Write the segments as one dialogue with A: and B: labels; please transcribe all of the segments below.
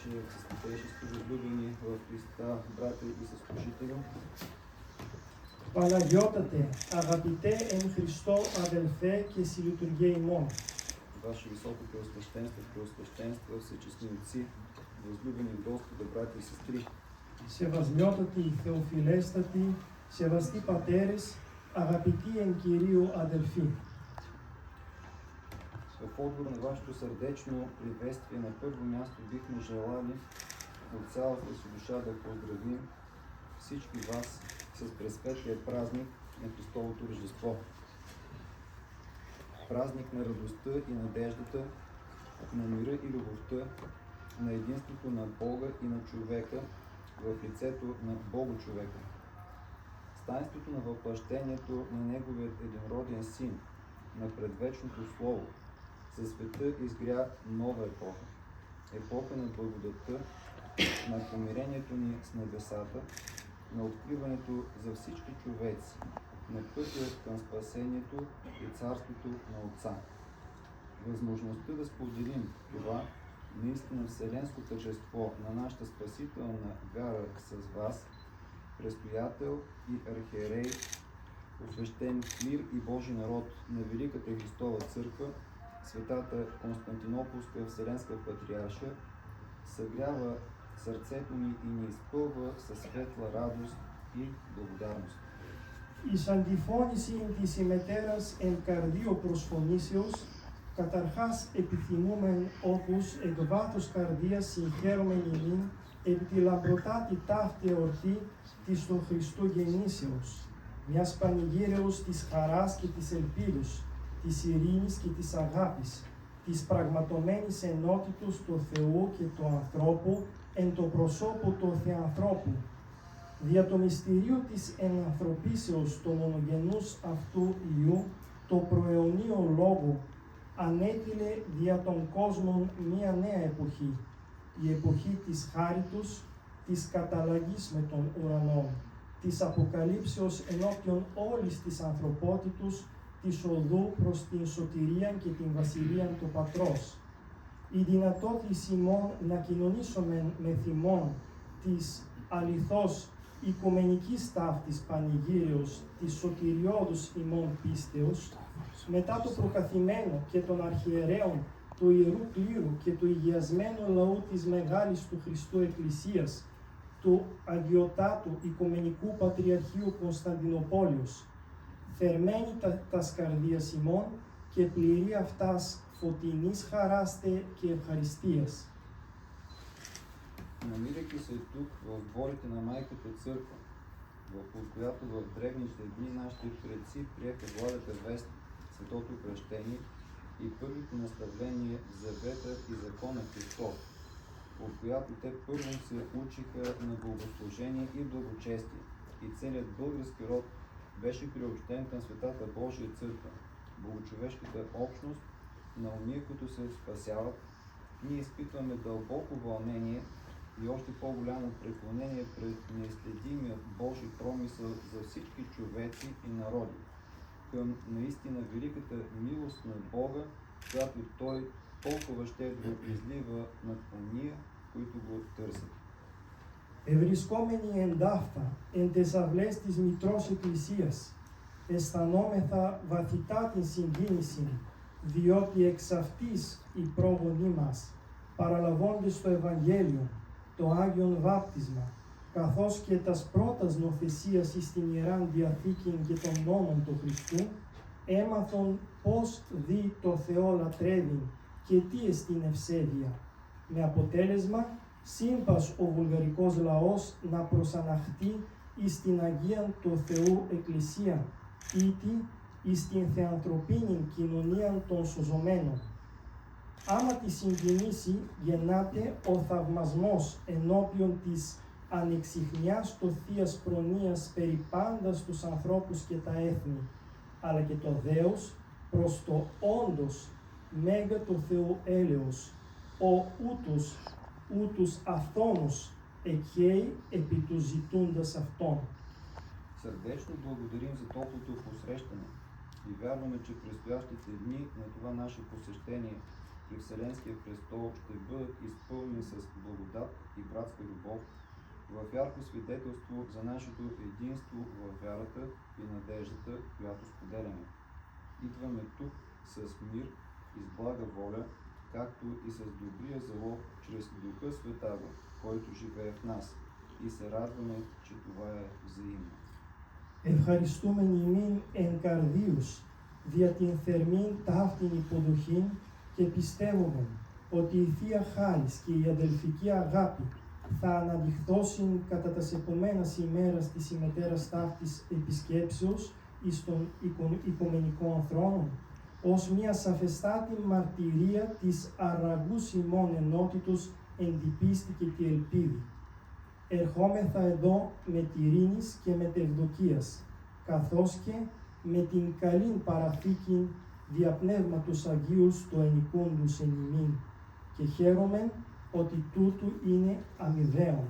A: ваше святейшество, възлюбени в Христа, брате и съслужители.
B: Παναγιώτατε, αγαπητέ εν Χριστώ αδελφέ και συλλειτουργέ ημών.
A: Ваше високо преосвещенство, преосвещенство, всечестни отци, възлюбени в Господа, брати и сестри.
B: Σεβασμιότατοι, θεοφιλέστατοι, σεβαστοί πατέρες, αγαπητοί εν Κυρίου αδελφοί.
A: В отговор на вашето сърдечно приветствие, на първо място бихме желали от цялата си душа да поздравим всички вас с пресветлия празник на Христовото Рождество. Празник на радостта и надеждата, на мира и любовта, на единството на Бога и на човека в лицето на Бога-човека. С таинството на въплъщението на Неговият единроден Син, на предвечното Слово, за света изгря нова епоха. Епоха на благодатта, на помирението ни с небесата, на откриването за всички човеци, на пътя към спасението и царството на Отца. Възможността да споделим това наистина вселенско тържество на нашата спасителна вяра с вас, предстоятел и архиерей, освещен клир и Божи народ на Великата Христова църква, Светата Константинополска Вселенска патриарша, съгрява сърцето ни и ни изпълва със светла радост и благодарност.
B: Εις αντιφώνηση της ημετέρας εν καρδίο προσφωνήσεως, καταρχάς επιθυμούμεν όπως εκ βάθους καρδίας συγχαίρομεν ημίν επί τη λαμπρωτάτη ταύτη εορτή της του Χριστού γεννήσεως, μιας πανηγύρεως της χαράς και της ελπίδους, της ειρήνης και της αγάπης, της πραγματομένης ενότητος του Θεού και του ανθρώπου εν το προσώπου του Θεανθρώπου, δια το μυστηρίο της ενανθρωπίσεως του μονογενούς αυτού Υιού, το προαιωνίο λόγο, ανέτειλε δια των κόσμων μία νέα εποχή, η εποχή της χάριτος, της καταλλαγής με τον ουρανό, της αποκαλύψεως ενώπιον όλης της ανθρωπότητος, της οδού προς την σωτηρία και την βασιλεία του Πατρός. Η δυνατότητα ημών να κοινωνήσουμε με θυμών της αληθώς οικουμενικής ταύτης πανηγύρεως της σωτηριώδους ημών πίστεως, μετά το προκαθημένο και των αρχιερέων του Ιερού Κλήρου και του υγιασμένου λαού της Μεγάλης του Χριστού Εκκλησίας, του Αγιωτάτου Οικουμενικού Πατριαρχείου Κωνσταντινοπόλεως, θερμένη τας καρδίας ημών και πληρή αυτάς φωτεινής χαράστε και ευχαριστίας.
A: Намирайки се тук в дворите на Майката Църква, от която в древните дни нашите предци приеха благата вест, светото кръщение и първите наставления в завета и закона Христов, от която те първо се учиха на богослужение и благочестие, и целият български род беше приобщен към Светата Божия църква, богочовешката общност на уния, които се спасяват. Ние изпитваме дълбоко вълнение и още по-голямо преклонение пред неизследимия Божий промисъл за всички човеци и народи, към наистина великата милост на Бога, която Той толкова щедро излива над ония, които го търсят.
B: Ευρισκόμενοι εντάφτα εν τες αυλές της Μητρός Εκκλησίας, αισθανόμεθα βαθυτά την συγκίνηση, διότι εξ αυτής οι πρόγονοί μας, παραλαβώντες το Ευαγγέλιο, το Άγιον Βάπτισμα, καθώς και τας πρώτας νοθεσίας εις την Ιεράν Διαθήκην και των νόμων του Χριστού, έμαθον πώς δι το Θεό λατρεύειν και τι εστιν ευσέβεια, με αποτέλεσμα σύμπας ο βουλγαρικός λαός να προσαναχτεί εις την Αγίαν του Θεού Εκκλησία, ήτι εις την θεανθρωπίνην κοινωνίαν των σωζωμένων. Άμα τη συγκινήσει γεννάται ο θαυμασμός ενώπιον της ανεξιχνιάς του Θείας προνοίας περί πάντας τους ανθρώπους και τα έθνη, αλλά και το δέος προς το όντως μέγα του Θεού έλεος, ο ούτους αυθόνος εκχέει επί του ζητούντας αυτόν.
A: Сърдечно благодарим за топлото посрещане и вярваме, че предстоящите дни на това наше посещение и Вселенския престол ще бъдат изпълнени с благодат и братска любов, в ярко свидетелство за нашето единство във вярата и надеждата, която споделяме. Идваме тук с мир и с блага воля, както и с добрия залог чрез Духа Светаго, който живее в нас, и се радваме, че това е взаимно.
B: Ευχαριστούμεν ημίν εν καρδίους δια την θερμήν ταύτην υποδοχήν και πιστεύομεν ότι η Θεία Χάρις και η αδελφική αγάπη θα αναδειχθώσουν κατά τας επομένας ημέρας της ημετέρας ταύτης επισκέψεως εις των οικουμενικών θρόνων, ως μια σαφεστάτη μαρτυρία της αραγούς ημών ενότητος εν τη πίστη και τη ελπίδη. Ερχόμεθα εδώ με τη ειρήνης και με τευδοκίας, καθώς και με την καλήν παραθήκη δια πνεύματος Αγίους το ενικούντους εν ημίν, και χαίρομεν ότι τούτου είναι αμοιβαίον.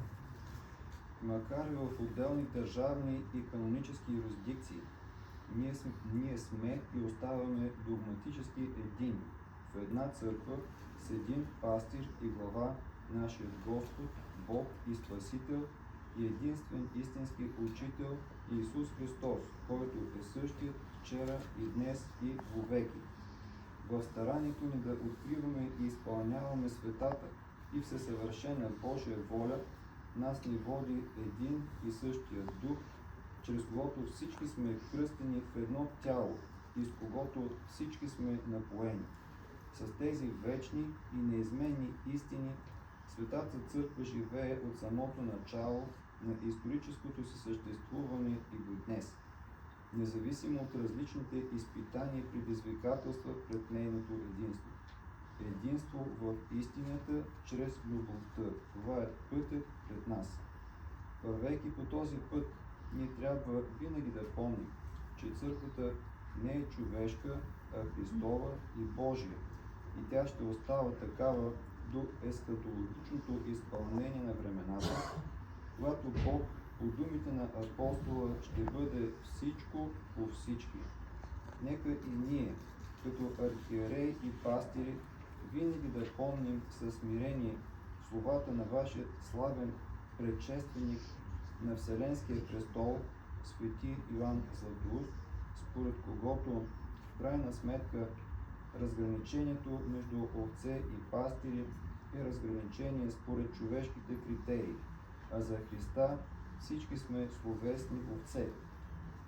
A: Макар и в отделни държавни и канонически юрисдикции, ние сме и оставаме догматически едини в една църква с един пастир и глава, нашият Господ, Бог и Спасител и единствен истински учител Исус Христос, който е същият вчера и днес и вовеки. В старанието ни да откриваме и изпълняваме светата и всесъвършена Божия воля, нас ни води един и същия Дух, чрез когото всички сме кръстени в едно тяло и с когото всички сме напоени. С тези вечни и неизменни истини Светата Църква живее от самото начало на историческото си съществуване и до днес, независимо от различните изпитания и предизвикателства пред нейното единство. Единство в истината чрез любовта. Това е пътят пред нас. Вървейки по този път, ние трябва винаги да помним, че църквата не е човешка, а Христова и Божия. И тя ще остава такава до ескатологичното изпълнение на времената, когато Бог, по думите на апостола, ще бъде всичко по всички. Нека и ние, като архиереи и пастири, винаги да помним със смирение словата на вашия славен предшественик на Вселенския престол, свети Йоан Златоуст, според когото в крайна сметка разграничението между овце и пастири е разграничение според човешките критерии, а за Христа всички сме словесни овце,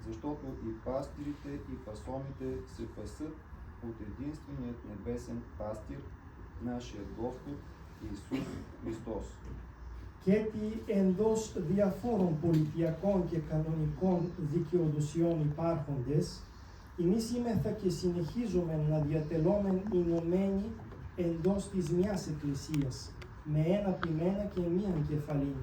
A: защото и пастирите и пасомите се пасат от единственият небесен пастир, нашият Господ Иисус Христос.
B: Και ότι εντός διαφόρων πολιτιακών και κανονικών δικαιοδοσιών υπάρχοντες, εμείς είμεθα και συνεχίζουμε να διατελόμεν ενωμένοι εντός της μιας Εκκλησίας, με ένα ποιμένα και μίαν κεφαλήν,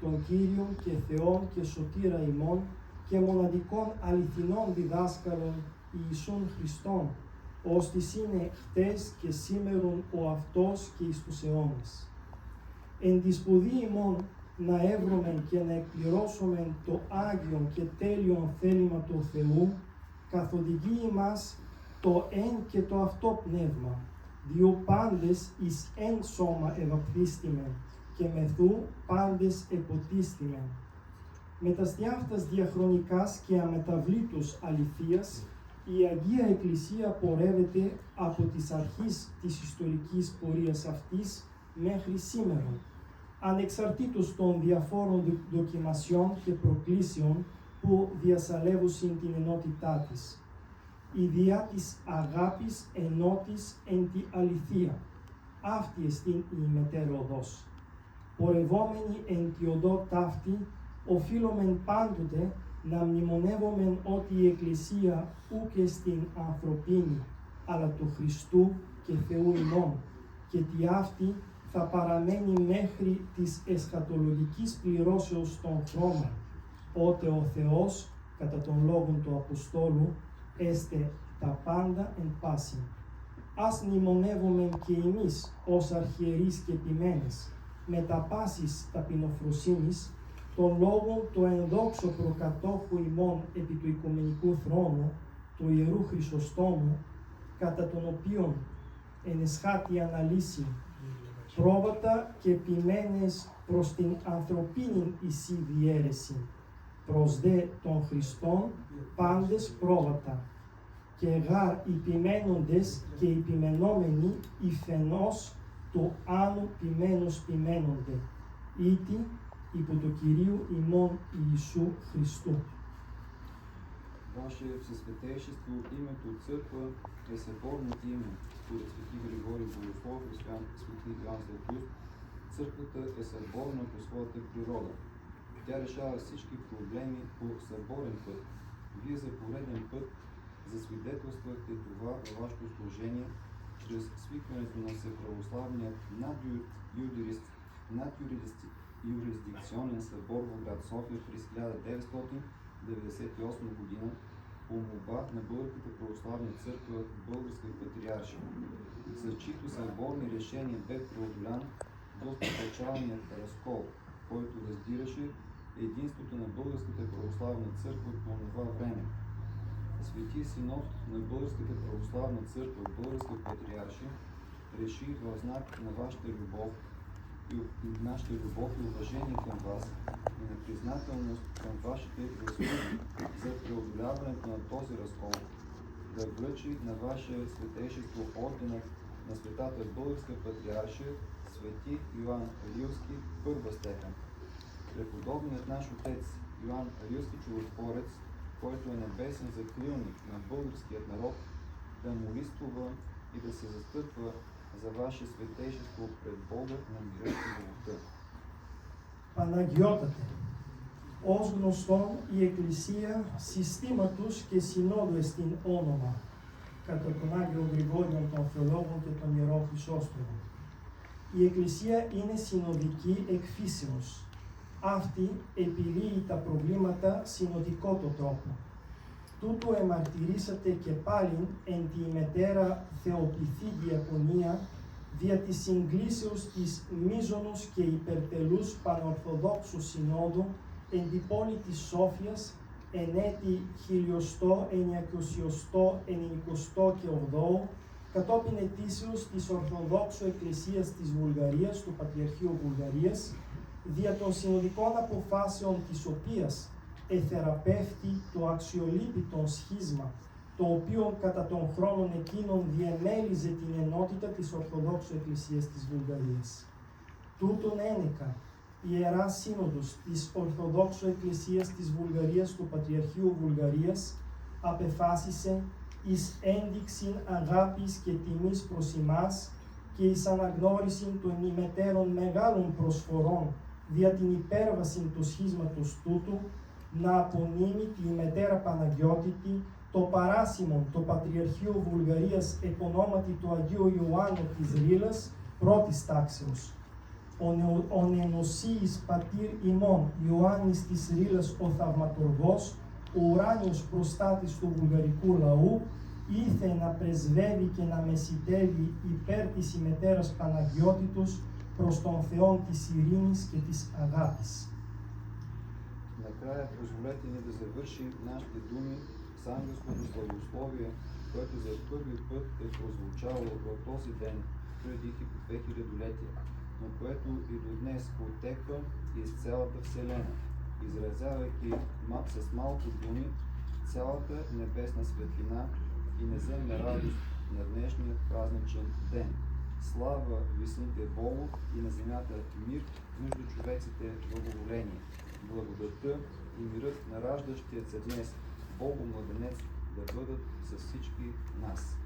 B: τον Κύριον και Θεόν και Σωτήρα ημών και μοναδικών αληθινών διδάσκαλων Ιησούν Χριστόν, ώστις είναι χτες και σήμερον ο αυτός και εις τους αιώνες. Εν τη σπουδή ημών να έβρωμεν και να εκπληρώσομεν το Άγιον και τέλειον θέλημα του Θεού, καθοδηγεί ημάς το εν και το αυτό πνεύμα, διό πάντες εις εν σώμα ευαπτίστημεν και μεθού πάντες εποτίστημεν. Μεταστιάφτας διαχρονικάς και αμεταβλήτως αληθείας, η Αγία Εκκλησία πορεύεται από τις αρχής της ιστορικής πορείας αυτής μέχρι σήμερα, ανεξαρτήτως των διαφόρων δοκιμασιών και προκλήσεων που διασαλεύουσιν την ενότητά της. Η διά της αγάπης ενώτης εν τη αληθεία, αυτή εστίν η μετέρα οδός. Πορευόμενοι εν τη οδό ταύτη, οφείλομεν πάντοτε να μνημονεύομεν ότι η Εκκλησία ούκ εστιν ανθρωπίνη, αλλά του Χριστού και Θεού ημών, και τι αυτή θα παραμένει μέχρι της εσχατολογικής πληρώσεως των χρόνων, ότε ο Θεός, κατά των λόγων του Αποστόλου, έστε τα πάντα εν πάση. Ας μνημονεύομεν και εμείς ως αρχιερείς και ποιμένες, με τα πάσης ταπεινοφροσύνης, των λόγων του ενδόξου προκατόχου ημών επί του Οικουμενικού Θρόνου, του Ιερού Χρυσοστόμου, κατά τον οποίον εν εσχάτη αναλύση, πρόβατα και ποιμένες προς την ανθρωπίνην εισή διαίρεση, προς δε των Χριστών πάντες πρόβατα, και γάρ υπημένοντες και υπημενόμενοι υφενός του άνου ποιμένος ποιμένονται, ήτι υπό του Κυρίου ημών Ιησού Χριστού.
A: Ваше Всесвятейшество, името Църква е съборно име. Според свети Григорий Богослов и свети Иоанн Златоуст, Църквата е съборна по своята природа. Тя решава всички проблеми по съборен път. Вие за пореден път засвидетелствахте това във вашето служение, чрез свикването на Всеправославният юрисдикционен събор в град София през 1998 година по молба на Българската православна църква Българска патриаршия, с чието съборни решения бе преодолян доста печалният разкол, който раздираше единството на Българската православна църква по това време. Свети Синод на Българската православна църква Българска патриаршия реши в знак на вашата любов и нашата любов и уважение към вас и на признателност към вашите заслуги за преодоляването на този разкол, да връчи на ваше светейшество орденът на Светата Българска патриаршия Свети Йоан Рилски първа степен. Преподобният наш отец Йоан Рилски чудотворец, който е небесен закрилник на българският народ, да молитва и да се застъпва за ваше светейшество пред Бога на мира и любовта.
B: Παναγιώτατε, ως γνωστόν η Εκκλησία συστήματος και συνόδου εστιν όνομα, κατά τον Άγιο Γρηγόριο των Θεολόγων και τον Ιερό Χρυσόστομο. Η Εκκλησία είναι συνοδική εκ φύσεως. Αυτή επιλύει τα προβλήματα συνοδικό το τρόπο. Τούτο εμαρτυρήσατε και πάλιν εν τη ημετέρα θεοποιηθή διακονία δια της συγκλήσεως της μείζωνος και υπερτελούς πανορθοδόξου συνόδου εν τη πόλη της Σόφιας εν έτη 1998 και 8 κατόπιν ετήσεως της Ορθοδόξου Εκκλησίας της Βουλγαρίας, του Πατριαρχείου Βουλγαρίας, δια των συνοδικών αποφάσεων της οποίας εθεραπεύτη το αξιολύπητο σχίσμα, το οποίο κατά των χρόνων εκείνων διεμέλιζε την ενότητα της Ορθοδόξου Εκκλησίας της Βουλγαρίας. Τούτον ένεκα, η Ιερά Σύνοδος της Ορθοδόξου Εκκλησίας της Βουλγαρίας του Πατριαρχείου Βουλγαρίας απεφάσισε εις ένδειξην αγάπης και τιμής προς ημάς και εις αναγνώρισιν των ημετέρων μεγάλων προσφορών δια την υπέρβαση του σχίσματος τούτου, να απονείμει τη ημετέρα Παναγιώτητη το παράσημον το Πατριαρχείο Βουλγαρίας επ' ονόματι του Αγίου Ιωάννου της Ρήλας πρώτης τάξεως. Ο νενοσίης πατήρ ημών Ιωάννης της Ρήλας ο Θαυματουργός, ο ουράνιος προστάτης του βουλγαρικού λαού, ήθε να πρεσβεύει και να μεσητεύει υπέρ της ημετέρας Παναγιώτητος προς τον Θεόν της ειρήνης και της αγάπης.
A: Накрая позволете ни да завършим нашите думи с ангелското славословие, което за първи път е прозвучало в този ден преди 2000-летия, но което и до днес потеква из цялата Вселена, изразявайки с малко думи цялата небесна светлина и неземна радост на днешния празничен ден. Слава висните Богу и на земята мир между човеците благоволение. Благодата и мирът на раждащият се днес Богу младенец да бъдат с всички нас.